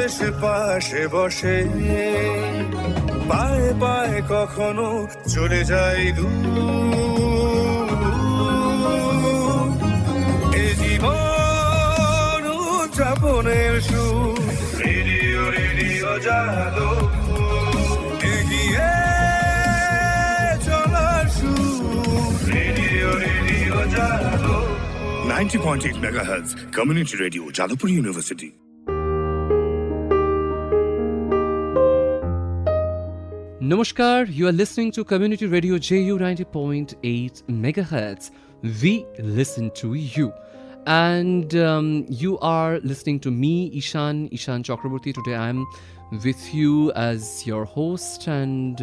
এসে পাশে বসে, পায়ে পায়ে কখনো চলে যায় দূর। এ জীবন উদযাপনের সুর, রেডিও রেডিও জাদু, এগিয়ে চলার সুর, রেডিও রেডিও জাদু। 90.8 megahertz community radio, Jadavpur University. Namaskar, you are listening to Community Radio JU 90.8 megahertz. We listen to you. And you are listening to me, Ishan Chakraborty. Today I'm with you as your host, and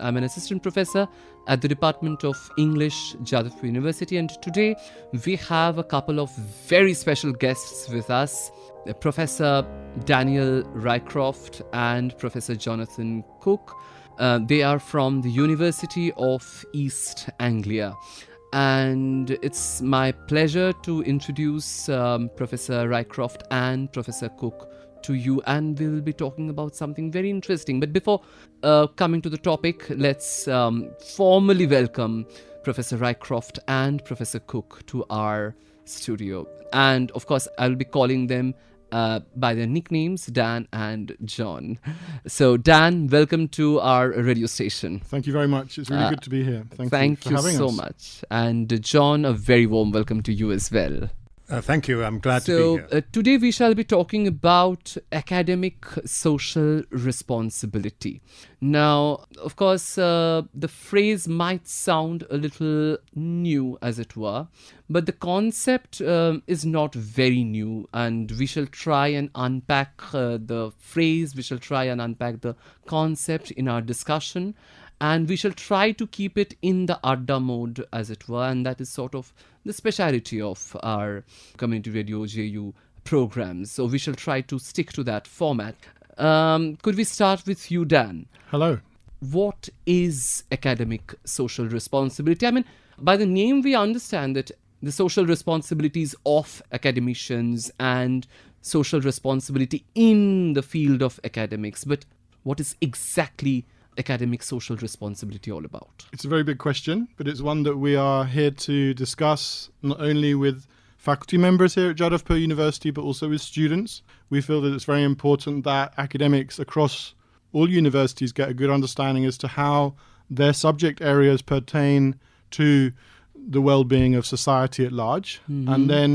I'm an assistant professor at the Department of English, Jadavpur University. And today we have a couple of very special guests with us, Professor Daniel Rycroft and Professor Jonathan Cook. They are from the University of East Anglia. And it's my pleasure to introduce Professor Rycroft and Professor Cook to you, and we'll be talking about something very interesting. But before coming to the topic, let's formally welcome Professor Rycroft and Professor Cook to our studio. And of course, I'll be calling them by their nicknames, Dan and John. So, Dan, welcome to our radio station. Thank you very much. It's really good to be here. Thank you for you having so us. much. And John, a very warm welcome to you as well. Thank you. I'm glad to be here. So, today we shall be talking about academic social responsibility. Now, of course, the phrase might sound a little new, as it were, but the concept is not very new, and we shall try and unpack the phrase, we shall try and unpack the concept in our discussion, and we shall try to keep it in the Adda mode, as it were, and that is sort of the speciality of our Community Radio JU programs. So we shall try to stick to that format. Could we start with you, Dan? Hello. What is academic social responsibility? I mean, by the name we understand that the social responsibilities of academicians and social responsibility in the field of academics. But what is exactly academic social responsibility all about? It's a very big question, but it's one that we are here to discuss not only with faculty members here at Jadavpur University, but also with students. We feel that it's very important that academics across all universities get a good understanding as to how their subject areas pertain to the well-being of society at large. Mm-hmm. And then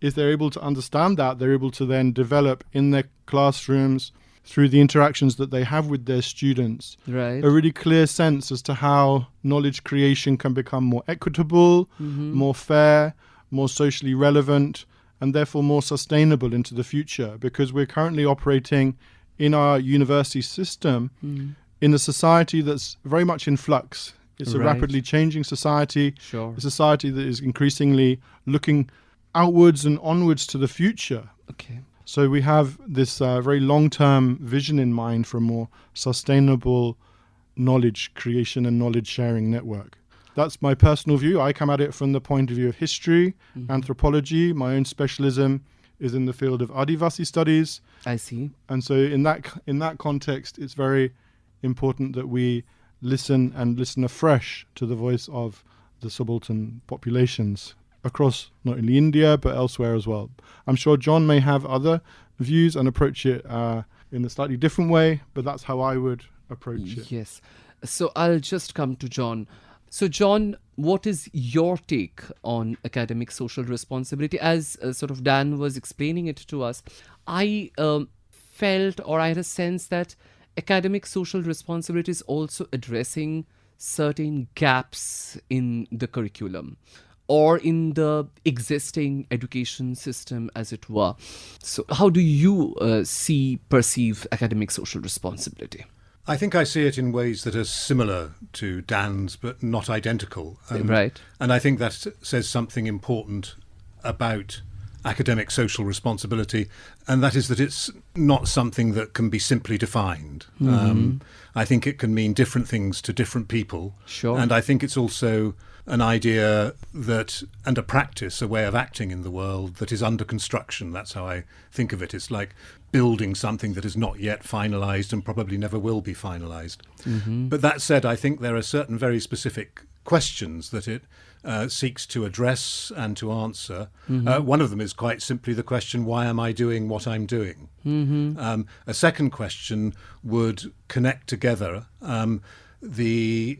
if they're able to understand that, they're able to then develop in their classrooms, through the interactions that they have with their students, right, a really clear sense as to how knowledge creation can become more equitable, more fair, more socially relevant, and therefore more sustainable into the future. Because we're currently operating in our university system in a society that's very much in flux. It's a rapidly changing society, a society that is increasingly looking outwards and onwards to the future. Okay. So we have this very long-term vision in mind for a more sustainable knowledge creation and knowledge sharing network. That's my personal view. I come at it from the point of view of history, anthropology. My own specialism is in the field of Adivasi studies. I see. And so in that context, it's very important that we listen afresh to the voice of the subaltern populations across not only India but elsewhere as well. I'm sure John may have other views and approach it in a slightly different way, but that's how I would approach it. Yes. So I'll just come to John. So John, what is your take on academic social responsibility? As sort of Dan was explaining it to us, I felt, or I had a sense that academic social responsibility is also addressing certain gaps in the curriculum or in the existing education system, as it were. So how do you perceive academic social responsibility? I think I see it in ways that are similar to Dan's, but not identical. Right. And I think that says something important about academic social responsibility, and that is that it's not something that can be simply defined. I think it can mean different things to different people. Sure. And I think it's also an idea that, and a practice, a way of acting in the world that is under construction. That's how I think of it. It's like building something that is not yet finalised and probably never will be finalised. But that said, I think there are certain very specific questions that it seeks to address and to answer. One of them is quite simply the question, why am I doing what I'm doing? A second question would connect together the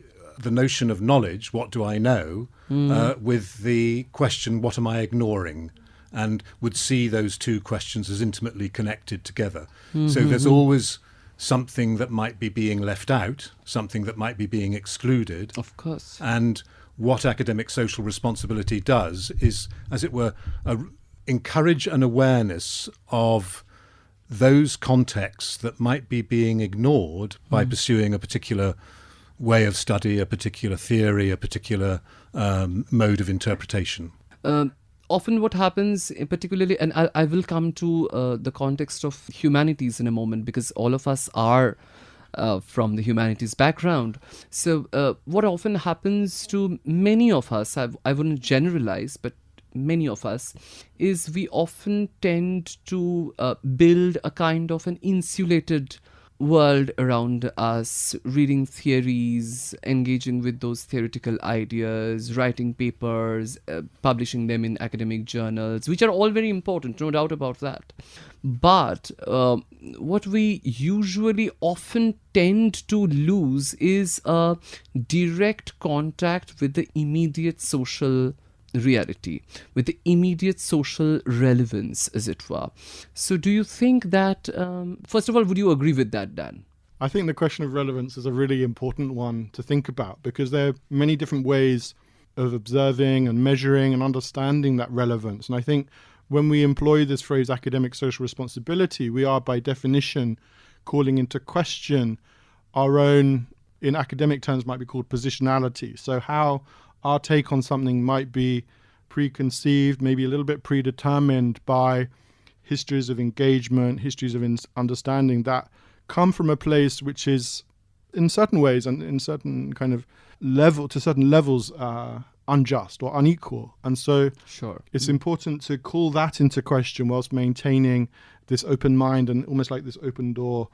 notion of knowledge, what do I know, with the question, what am I ignoring? And would see those two questions as intimately connected together. So there's always something that might be being left out, something that might be being excluded. Of course. And what academic social responsibility does is, as it were, encourage an awareness of those contexts that might be being ignored by pursuing a particular way of study, a particular theory, a particular mode of interpretation. Often what happens, particularly, and I will come to the context of humanities in a moment, because all of us are from the humanities background. So what often happens to many of us, I wouldn't generalize, but many of us, is we often tend to build a kind of an insulated world around us, reading theories, engaging with those theoretical ideas, writing papers, publishing them in academic journals, which are all very important, no doubt about that. But what we usually often tend to lose is a direct contact with the immediate social reality, with the immediate social relevance, as it were. So do you think that, first of all, would you agree with that, Dan? I think the question of relevance is a really important one to think about, because there are many different ways of observing and measuring and understanding that relevance. And I think when we employ this phrase academic social responsibility, we are by definition calling into question our own, in academic terms, might be called positionality. So how our take on something might be preconceived, maybe a little bit predetermined by histories of engagement, histories of understanding that come from a place which is, in certain ways and in certain kind of level, to certain levels, unjust or unequal. And so it's important to call that into question whilst maintaining this open mind and almost like this open door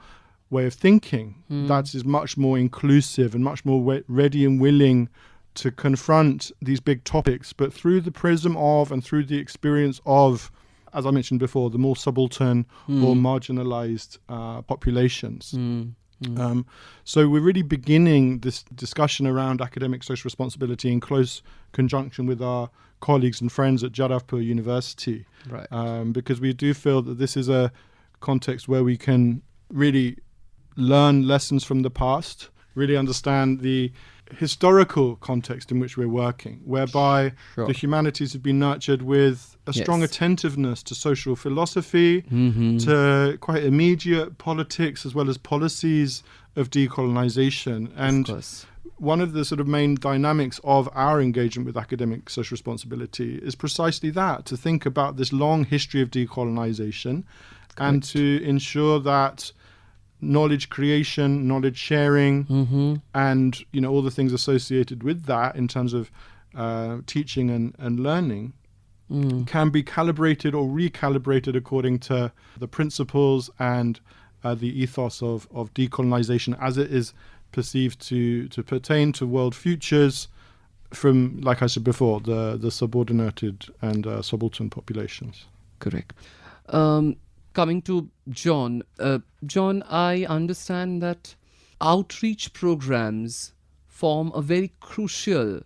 way of thinking that is much more inclusive and much more ready and willing to confront these big topics, but through the prism of and through the experience of, as I mentioned before, the more subaltern or marginalized populations. So we're really beginning this discussion around academic social responsibility in close conjunction with our colleagues and friends at Chakraborty University, because we do feel that this is a context where we can really learn lessons from the past, really understand the historical context in which we're working, whereby the humanities have been nurtured with a strong attentiveness to social philosophy, to quite immediate politics as well as policies of decolonization. And one of the sort of main dynamics of our engagement with academic social responsibility is precisely that, to think about this long history of decolonization and to ensure that knowledge creation, knowledge sharing, and all the things associated with that in terms of teaching and learning can be calibrated or recalibrated according to the principles and the ethos of decolonization as it is perceived to pertain to world futures from, like I said before, the subordinated and subaltern populations. Correct. Coming to John. John, I understand that outreach programs form a very crucial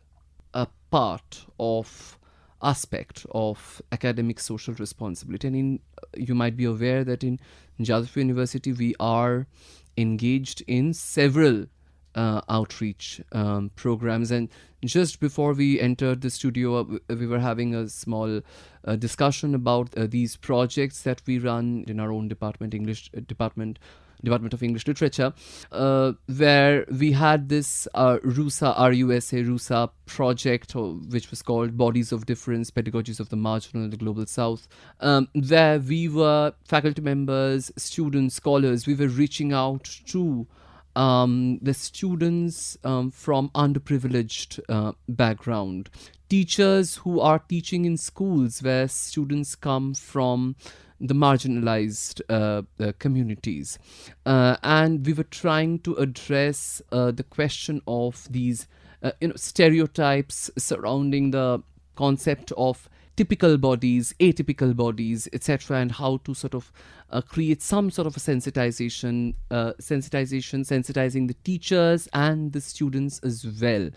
aspect of academic social responsibility. And you might be aware that in Chakraborty University, we are engaged in several outreach programs. And just before we entered the studio, we were having a small discussion about these projects that we run in our own department of English Literature, where we had this RUSA project, which was called Bodies of Difference, Pedagogies of the Marginal in the Global South, where we were faculty members, students, scholars, we were reaching out to the students from underprivileged background, teachers who are teaching in schools where students come from the marginalized communities. And we were trying to address the question of these stereotypes surrounding the concept of typical bodies, atypical bodies, etc., and how to sort of create some sort of a sensitizing the teachers and the students as well.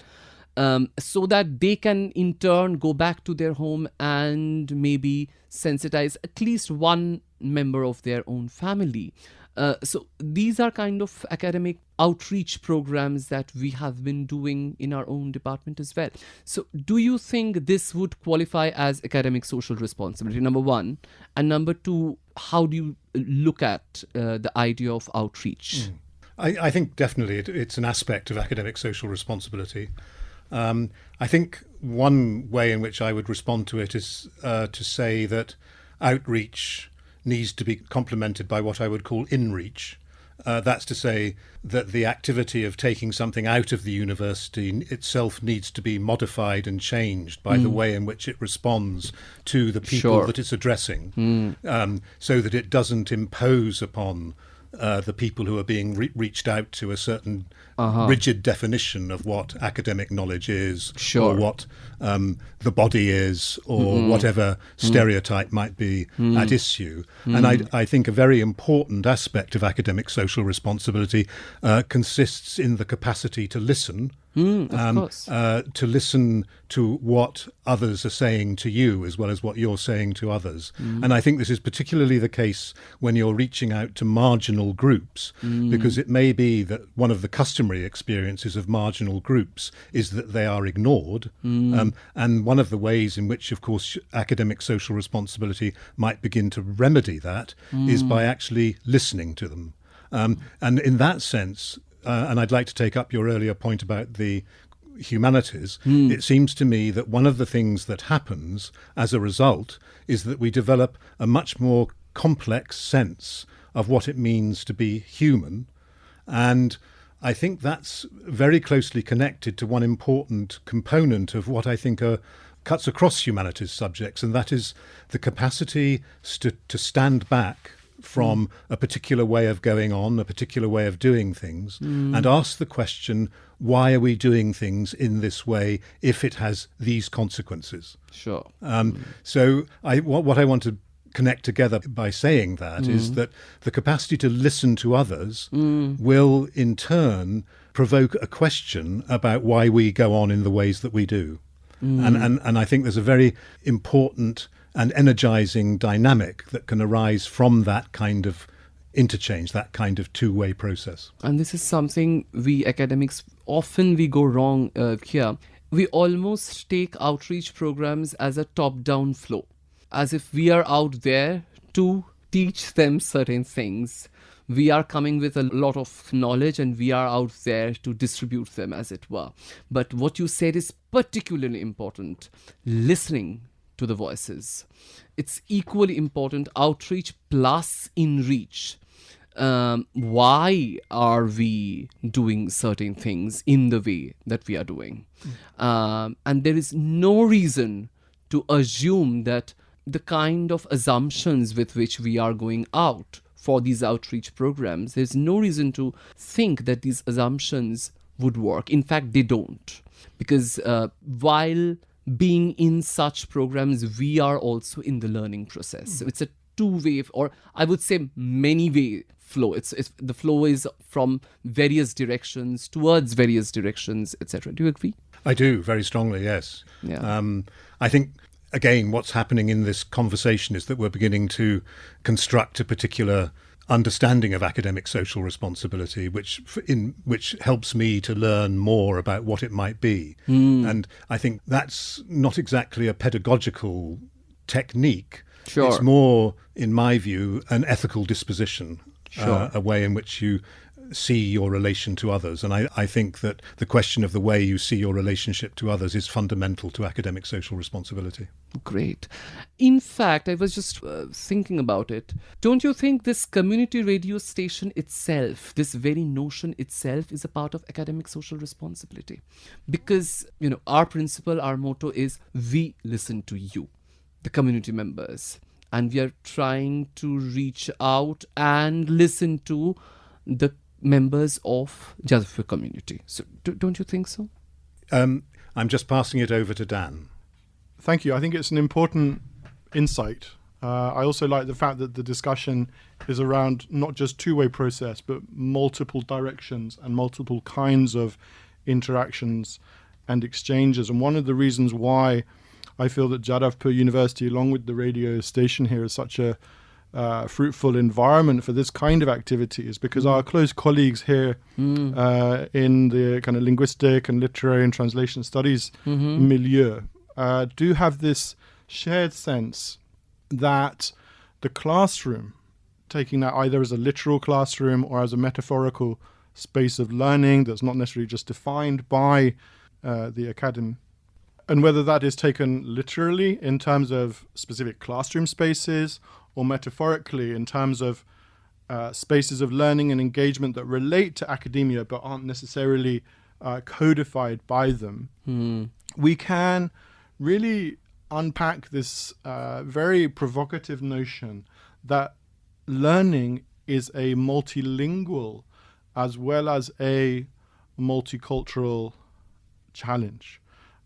So that they can in turn go back to their home and maybe sensitize at least one member of their own family. So these are kind of academic outreach programs that we have been doing in our own department as well. So do you think this would qualify as academic social responsibility, number one? And number two, how do you look at the idea of outreach? I think definitely it's an aspect of academic social responsibility. I think one way in which I would respond to it is to say that outreach needs to be complemented by what I would call in-reach. That's to say that the activity of taking something out of the university itself needs to be modified and changed by the way in which it responds to the people that it's addressing, so that it doesn't impose upon the people who are being reached out to a certain rigid definition of what academic knowledge is, or what the body is, or whatever stereotype might be at issue. And I think a very important aspect of academic social responsibility consists in the capacity to listen. To listen to what others are saying to you as well as what you're saying to others. And I think this is particularly the case when you're reaching out to marginal groups, because it may be that one of the customary experiences of marginal groups is that they are ignored. And one of the ways in which, of course, academic social responsibility might begin to remedy that is by actually listening to them. And in that sense, and I'd like to take up your earlier point about the humanities, it seems to me that one of the things that happens as a result is that we develop a much more complex sense of what it means to be human. And I think that's very closely connected to one important component of what I think cuts across humanities subjects, and that is the capacity to stand back from a particular way of going on, a particular way of doing things, and ask the question, why are we doing things in this way if it has these consequences? Sure. So what I want to connect together by saying that is that the capacity to listen to others will in turn provoke a question about why we go on in the ways that we do. And I think there's a very important and energizing dynamic that can arise from that kind of interchange, that kind of two-way process. And this is something we academics often go wrong here. We almost take outreach programs as a top-down flow, as if we are out there to teach them certain things. We are coming with a lot of knowledge and we are out there to distribute them, as it were. But what you said is particularly important, listening to the voices. It's equally important, outreach plus in-reach. Why are we doing certain things in the way that we are doing? And there is no reason to assume that the kind of assumptions with which we are going out for these outreach programs, there's no reason to think that these assumptions would work. In fact, they don't. Because while being in such programs, we are also in the learning process. So it's a two-way, or I would say many-way flow. It's the flow is from various directions towards various directions, etc. Do you agree? I do, very strongly, yes. Yeah. I think, again, what's happening in this conversation is that we're beginning to construct a particular understanding of academic social responsibility, which helps me to learn more about what it might be. And I think that's not exactly a pedagogical technique. Sure. It's more, in my view, an ethical disposition, a way in which you see your relation to others. And I think that the question of the way you see your relationship to others is fundamental to academic social responsibility. Great. In fact, I was just thinking about it. Don't you think this community radio station itself, this very notion itself, is a part of academic social responsibility? Because, our principle, our motto is we listen to you, the community members. And we are trying to reach out and listen to the members of Jadavpur community. So don't you think so? I'm just passing it over to Dan. Thank you. I think it's an important insight. I also like the fact that the discussion is around not just two-way process, but multiple directions and multiple kinds of interactions and exchanges. And one of the reasons why I feel that Jadavpur University, along with the radio station here, is such a fruitful environment for this kind of activity is because our close colleagues here in the kind of linguistic and literary and translation studies milieu do have this shared sense that the classroom, taking that either as a literal classroom or as a metaphorical space of learning that's not necessarily just defined by the academy, and whether that is taken literally in terms of specific classroom spaces or metaphorically in terms of spaces of learning and engagement that relate to academia but aren't necessarily codified by them, we can really unpack this very provocative notion that learning is a multilingual as well as a multicultural challenge.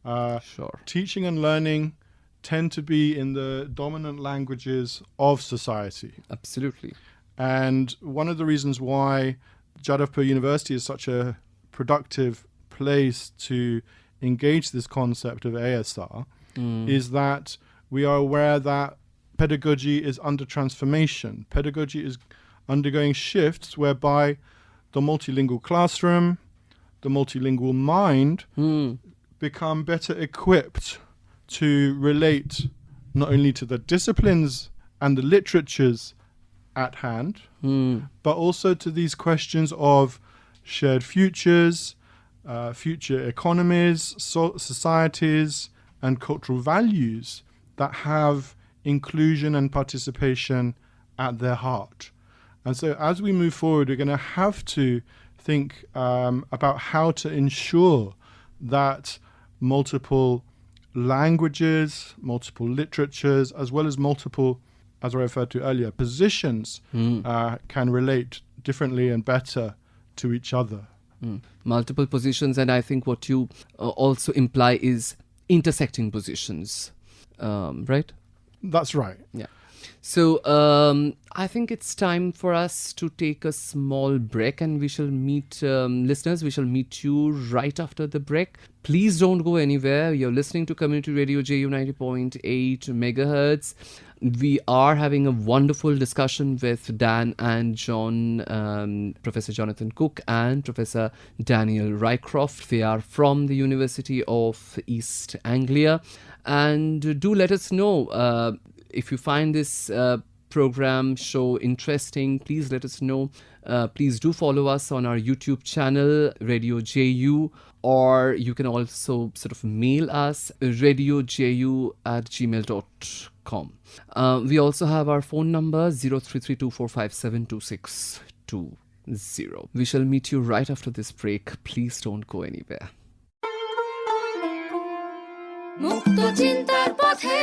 Sure. Teaching and learning tend to be in the dominant languages of society. Absolutely. And one of the reasons why Jadavpur University is such a productive place to engage this concept of ASR is that we are aware that pedagogy is under transformation. Pedagogy is undergoing shifts whereby the multilingual classroom, the multilingual mind become better equipped to relate not only to the disciplines and the literatures at hand, but also to these questions of shared futures, future economies, societies, and cultural values that have inclusion and participation at their heart. And so as we move forward, we're going to have to think about how to ensure that multiple languages, multiple literatures, as well as multiple, as I referred to earlier, positions can relate differently and better to each other. Multiple positions, and I think what you also imply is intersecting positions, right? That's right. Yeah. So I think it's time for us to take a small break, and we shall meet listeners. We shall meet you right after the break. Please don't go anywhere. You're listening to Community Radio JU 90.8 megahertz. We are having a wonderful discussion with Dan and John, Professor Jonathan Cook and Professor Daniel Rycroft. They are from the University of East Anglia. And do let us know if you find this program show interesting. Please let us know. Please do follow us on our YouTube channel, Radio JU, or you can also sort of mail us, radioju@gmail.com. We also have our phone number, 0332457262. We shall meet you right after this break. Please don't go anywhere. মুক্ত চিন্তার পথে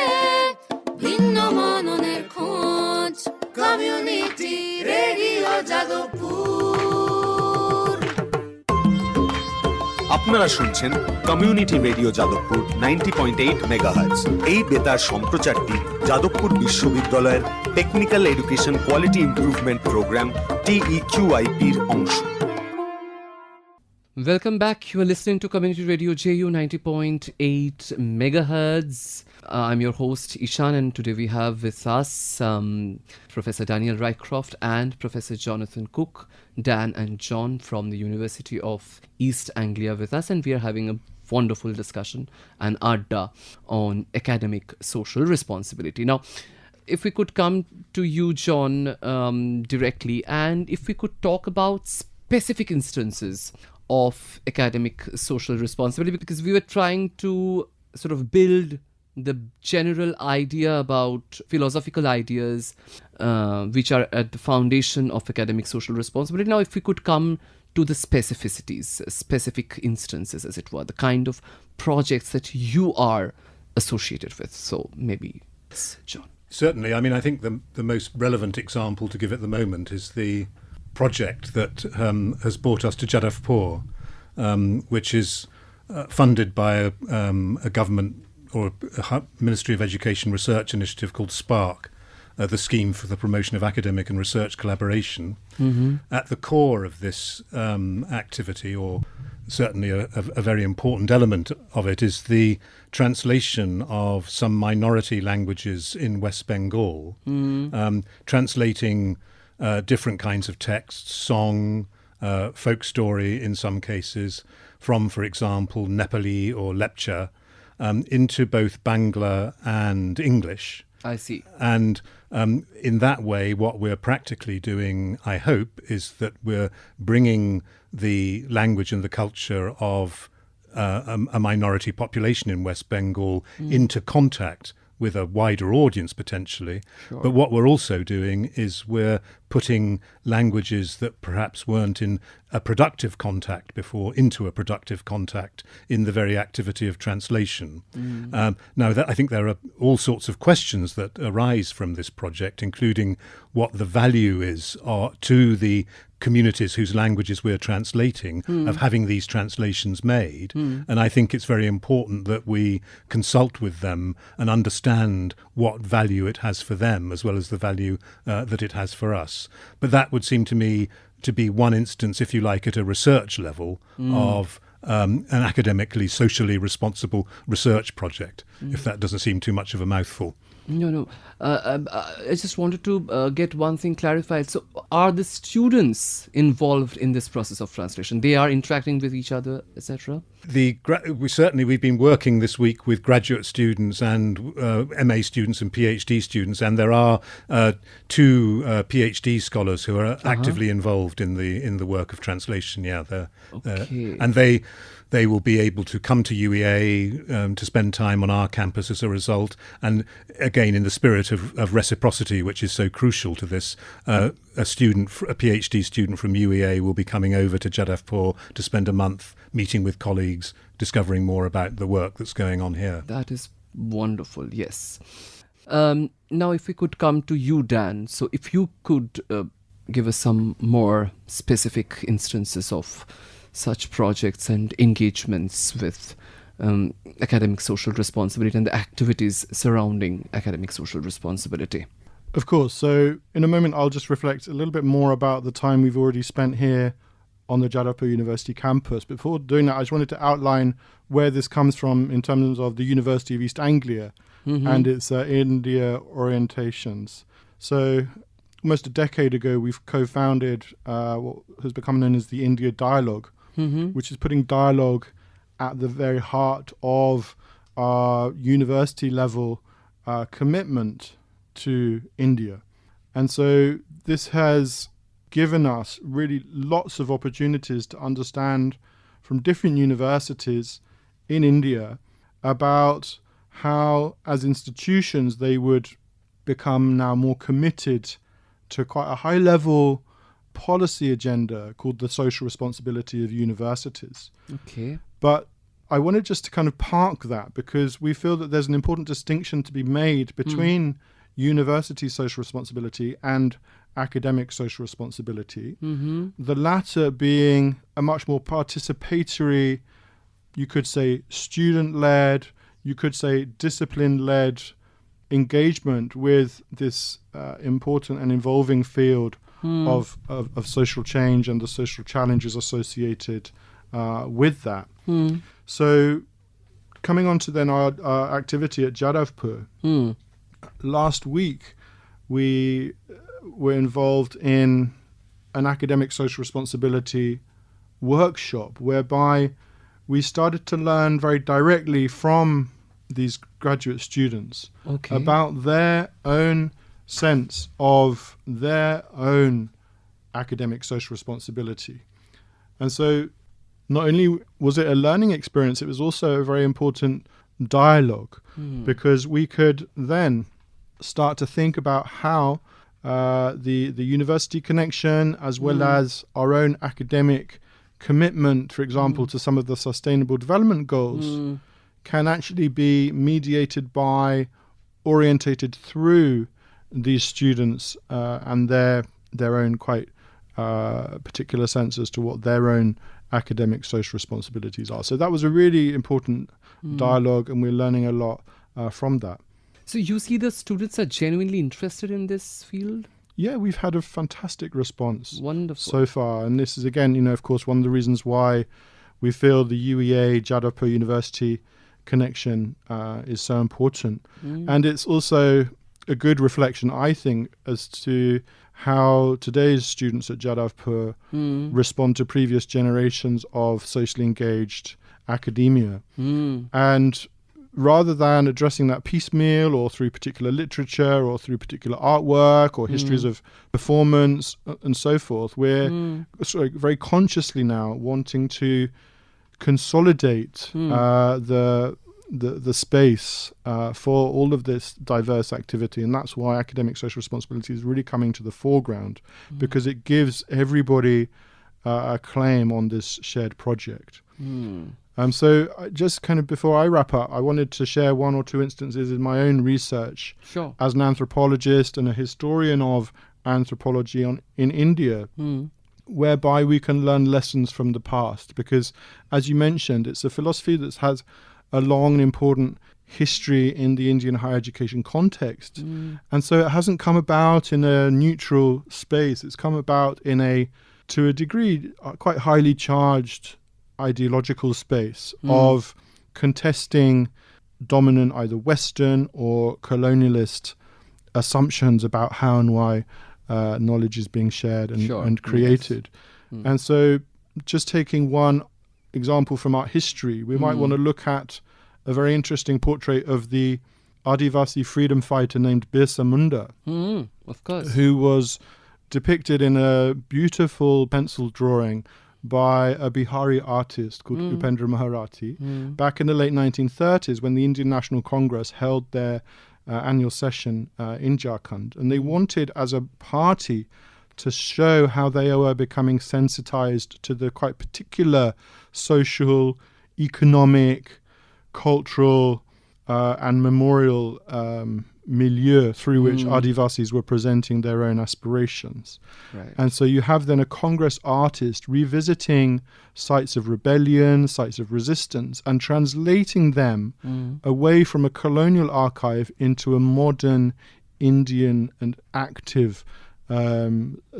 ভিন্ন মননের খোঁজ community radio Jadavpur. আপনারা শুনছেন community radio Jadavpur 90.8 megahertz. এই বেতার সম্প্রচারটি যাদবপুর বিশ্ববিদ্যালয়ের technical education quality improvement programme TEQIP-র অংশ। Welcome back. You are listening to Community Radio JU 90.8 megahertz. I'm your host Ishan, and today we have with us Professor Daniel Rycroft and Professor Jonathan Cook, Dan and John from the University of East Anglia with us, and we are having a wonderful discussion and adda on academic social responsibility. Now, if we could come to you, John, directly, and if we could talk about specific instances of academic social responsibility, because we were trying to sort of build the general idea about philosophical ideas which are at the foundation of academic social responsibility. Now, if we could come to the specificities, specific instances, as it were, the kind of projects that you are associated with. So maybe, John. Certainly. I mean, I think the most relevant example to give at the moment is the project that has brought us to Jadavpur, which is funded by a government or a Ministry of Education research initiative called SPARK, the Scheme for the Promotion of Academic and Research Collaboration. Mm-hmm. At the core of this activity, or certainly a very important element of it, is the translation of some minority languages in West Bengal, translating different kinds of texts, song, folk story in some cases, from, for example, Nepali or Lepcha, into both Bangla and English. I see. And in that way, what we're practically doing, I hope, is that we're bringing the language and the culture of a minority population in West Bengal into contact with a wider audience potentially. Sure. But what we're also doing is we're putting languages that perhaps weren't in a productive contact before into a productive contact in the very activity of translation. Now, I think there are all sorts of questions that arise from this project, including what the value is to the communities whose languages we're translating of having these translations made. And I think it's very important that we consult with them and understand what value it has for them as well as the value that it has for us. But that would seem to me to be one instance, if you like, at a research level of an academically, socially responsible research project, if that doesn't seem too much of a mouthful. No. I just wanted to get one thing clarified. So are the students involved in this process of translation? They are interacting with each other, etc.? We've been working this week with graduate students and MA students and PhD students, and there are two PhD scholars who are actively involved in the work of translation. Yeah, and they will be able to come to UEA to spend time on our campus as a result. And again, in the spirit of reciprocity, which is so crucial to this, a PhD student from UEA will be coming over to Jadavpur to spend a month meeting with colleagues, discovering more about the work that's going on here. That is wonderful, yes. Now, if we could come to you, Dan. So if you could give us some more specific instances of such projects and engagements with academic social responsibility and the activities surrounding academic social responsibility. Of course. So in a moment, I'll just reflect a little bit more about the time we've already spent here on the Jadavpur University campus. Before doing that, I just wanted to outline where this comes from in terms of the University of East Anglia and its India orientations. So almost a decade ago, we've co-founded what has become known as the India Dialogue, which is putting dialogue at the very heart of our university level commitment to India. And so this has given us really lots of opportunities to understand from different universities in India about how, as institutions, they would become now more committed to quite a high level policy agenda called the social responsibility of universities. Okay. But I wanted just to kind of park that because we feel that there's an important distinction to be made between university social responsibility and academic social responsibility. The latter being a much more participatory, you could say student-led, you could say discipline-led engagement with this important and evolving field of social change and the social challenges associated with that. So coming on to then our activity at Jadavpur, last week we were involved in an academic social responsibility workshop whereby we started to learn very directly from these graduate students about their own sense of their own academic social responsibility. And so not only was it a learning experience, it was also a very important dialogue because we could then start to think about how the university connection, as well as our own academic commitment, for example, to some of the sustainable development goals, can actually be mediated by, orientated through these students and their own quite particular sense as to what their own academic social responsibilities are. So that was a really important dialogue, and we're learning a lot from that. So you see the students are genuinely interested in this field? Yeah, we've had a fantastic response Wonderful. so far. And this is, again, of course, one of the reasons why we feel the UEA Jadavpur University connection is so important. And it's also a good reflection, I think, as to how today's students at Jadavpur respond to previous generations of socially engaged academia. And rather than addressing that piecemeal or through particular literature or through particular artwork or histories of performance and so forth, we're very consciously now wanting to consolidate the space for all of this diverse activity. And that's why academic social responsibility is really coming to the foreground, because it gives everybody a claim on this shared project. So just kind of before I wrap up, I wanted to share one or two instances in my own research Sure. as an anthropologist and a historian of anthropology in India, whereby we can learn lessons from the past. Because, as you mentioned, it's a philosophy that has a long and important history in the Indian higher education context. And so it hasn't come about in a neutral space. It's come about in to a degree, quite highly charged ideological space of contesting dominant either Western or colonialist assumptions about how and why knowledge is being shared and created. And so just taking one example from art history, we might want to look at a very interesting portrait of the Adivasi freedom fighter named Birsa Munda, Of course. who was depicted in a beautiful pencil drawing by a Bihari artist called Upendra Maharati back in the late 1930s, when the Indian National Congress held their annual session in Jharkhand. And they wanted, as a party, to show how they were becoming sensitized to the quite particular social, economic, cultural and memorial milieu through which Adivasis were presenting their own aspirations. Right. And so you have then a Congress artist revisiting sites of rebellion, sites of resistance, and translating them away from a colonial archive into a modern Indian and active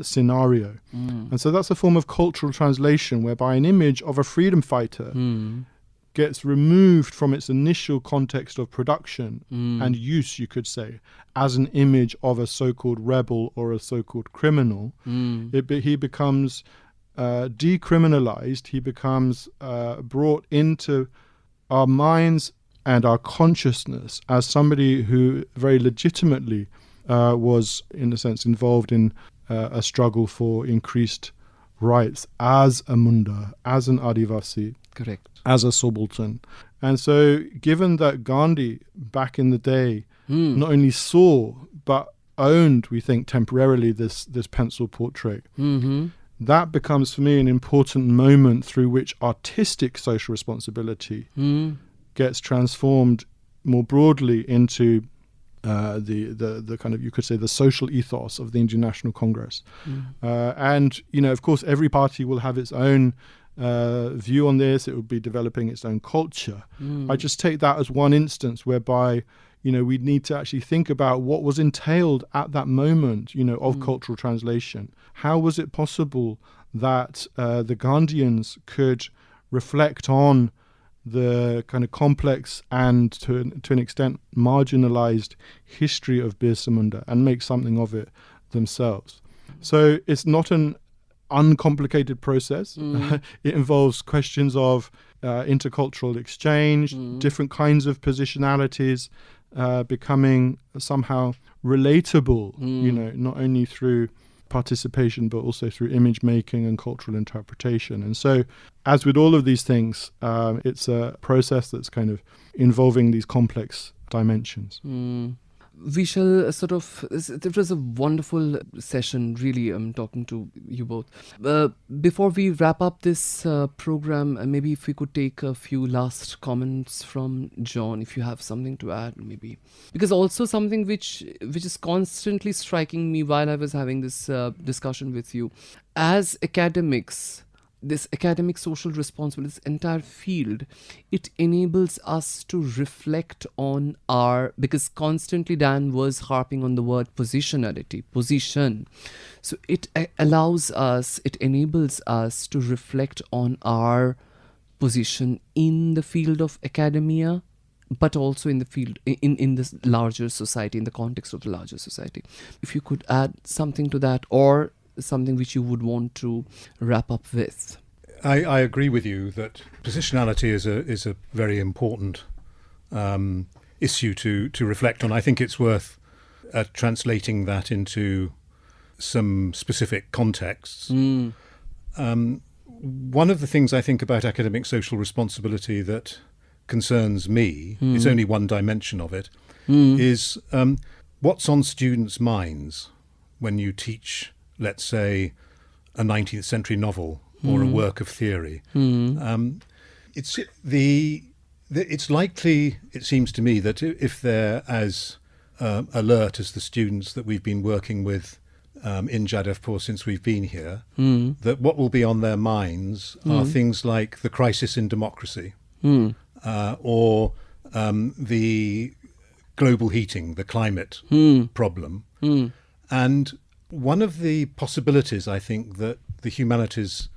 scenario. And so that's a form of cultural translation whereby an image of a freedom fighter gets removed from its initial context of production and use, you could say, as an image of a so-called rebel or a so-called criminal. He becomes decriminalized. He becomes brought into our minds and our consciousness as somebody who very legitimately was, in a sense, involved in a struggle for increased rights as a Munda, as an Adivasi, Correct. as a subaltern. And so given that Gandhi back in the day not only saw but owned, we think, temporarily this pencil portrait, that becomes for me an important moment through which artistic social responsibility gets transformed more broadly into the kind of, you could say, the social ethos of the Indian National Congress. And, of course, every party will have its own view on this. It will be developing its own culture. I just take that as one instance whereby, we need to actually think about what was entailed at that moment, of cultural translation. How was it possible that the Gandhians could reflect on the kind of complex and to an extent marginalized history of Birsa Munda and make something of it themselves? So it's not an uncomplicated process. It involves questions of intercultural exchange, different kinds of positionalities becoming somehow relatable, not only through participation, but also through image making and cultural interpretation. And so, as with all of these things, it's a process that's kind of involving these complex dimensions. We shall it was a wonderful session, really. I'm talking to you both. Before we wrap up this program, maybe if we could take a few last comments from John, if you have something to add, maybe. Because also something which is constantly striking me while I was having this discussion with you. As academics, this academic social responsibility, this entire field, it enables us to reflect on because constantly Dan was harping on the word positionality, position. So it enables us to reflect on our position in the field of academia, but also in the field, in this larger society, in the context of the larger society. If you could add something to that, or something which you would want to wrap up with. I agree with you that positionality is a very important issue to reflect on. I think it's worth translating that into some specific contexts. One of the things I think about academic social responsibility that concerns me, is only one dimension of it, is what's on students' minds when you teach, let's say, a 19th century novel or a work of theory. It's likely, it seems to me, that if they're as alert as the students that we've been working with in Jadavpur since we've been here, that what will be on their minds are things like the crisis in democracy, or the global heating, the climate problem. And one of the possibilities, I think, that the humanities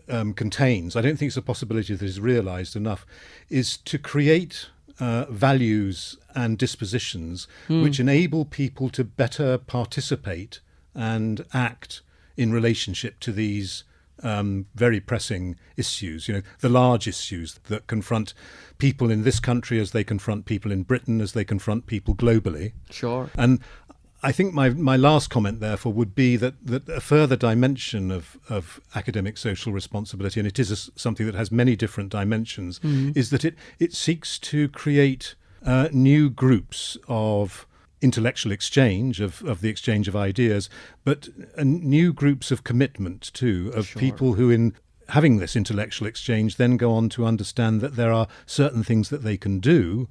contains, I don't think it's a possibility that is realised enough, is to create values and dispositions which enable people to better participate and act in relationship to these very pressing issues, the large issues that confront people in this country as they confront people in Britain, as they confront people globally. Sure. And I think my last comment, therefore, would be that a further dimension of academic social responsibility, and it is something that has many different dimensions, is that it seeks to create new groups of intellectual exchange, of the exchange of ideas, but new groups of commitment, too, of people who, in having this intellectual exchange, then go on to understand that there are certain things that they can do,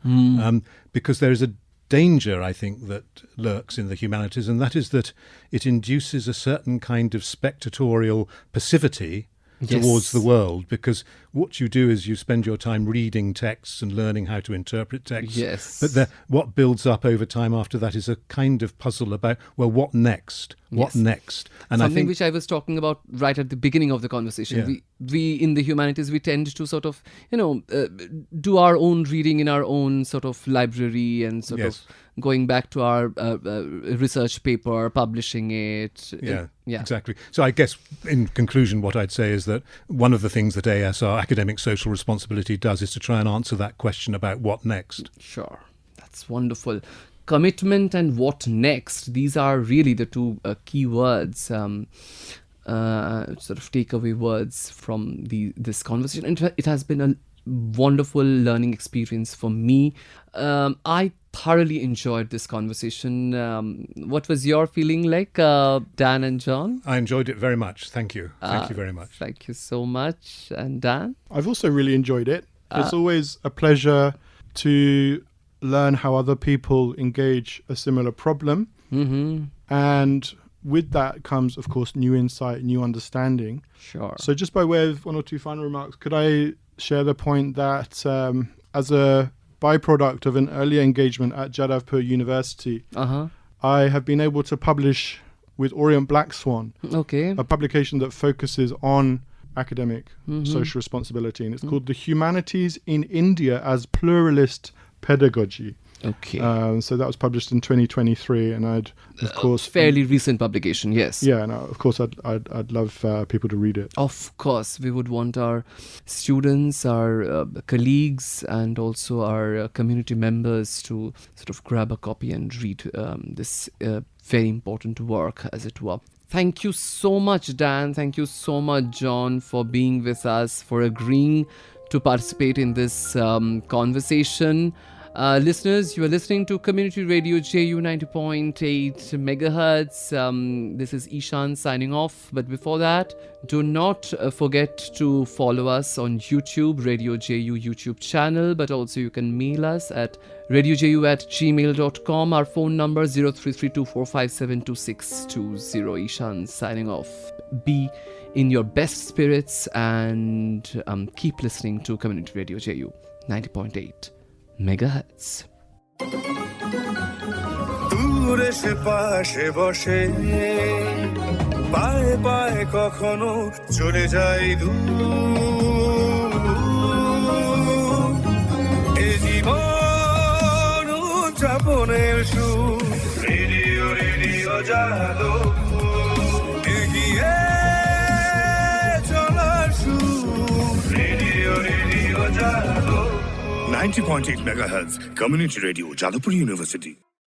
because there is a danger, I think, that lurks in the humanities, and that is that it induces a certain kind of spectatorial passivity towards the world, because what you do is you spend your time reading texts and learning how to interpret texts. Yes. But what builds up over time after that is a kind of puzzle about, well, what next? What next? And something I think, which I was talking about right at the beginning of the conversation. Yeah. We in the humanities, we tend to sort of, do our own reading in our own sort of library and sort of going back to our research paper, publishing it. Yeah, exactly. So I guess in conclusion, what I'd say is that one of the things that ASR, academic social responsibility, does is to try and answer that question about what next. Sure. That's wonderful. Commitment and what next? These are really the two key words, sort of takeaway words from this conversation. And it has been a wonderful learning experience for me. I thoroughly enjoyed this conversation. What was your feeling like, Dan and John? I enjoyed it very much. Thank you. Thank you very much. Thank you so much. And Dan? I've also really enjoyed it. It's always a pleasure to learn how other people engage a similar problem. And with that comes, of course, new insight, new understanding. Sure. So just by way of one or two final remarks, could I share the point that as a byproduct of an early engagement at Jadavpur University, I have been able to publish with Orient Black Swan, a publication that focuses on academic social responsibility, and it's called The Humanities in India as Pluralist Pedagogy. So that was published in 2023, and I'd, of course, fairly recent publication. Yes. Yeah, and of course, I'd love people to read it. Of course, we would want our students, our colleagues, and also our community members to sort of grab a copy and read this very important work, as it were. Thank you so much, Dan. Thank you so much, John, for being with us, for agreeing to participate in this conversation. Listeners, you are listening to Community Radio JU 90.8 megahertz. This is Ishan signing off. But before that, do not forget to follow us on YouTube, Radio JU YouTube channel. But also you can mail us at radioju@gmail.com. Our phone number 0332457262. Ishan signing off. Be in your best spirits and keep listening to Community Radio JU 90.8 megahertz. দূরে সে পাশে বসে পায়ে পায়ে কখনো চলে যায় দূর এ জীবন উদযাপনের সুর রেডিও রেডিও জাদু এগিয়ে চলার সুর রেডিও রেডিও জাদু 90.8 megahertz, Community Radio, Jadavpur University.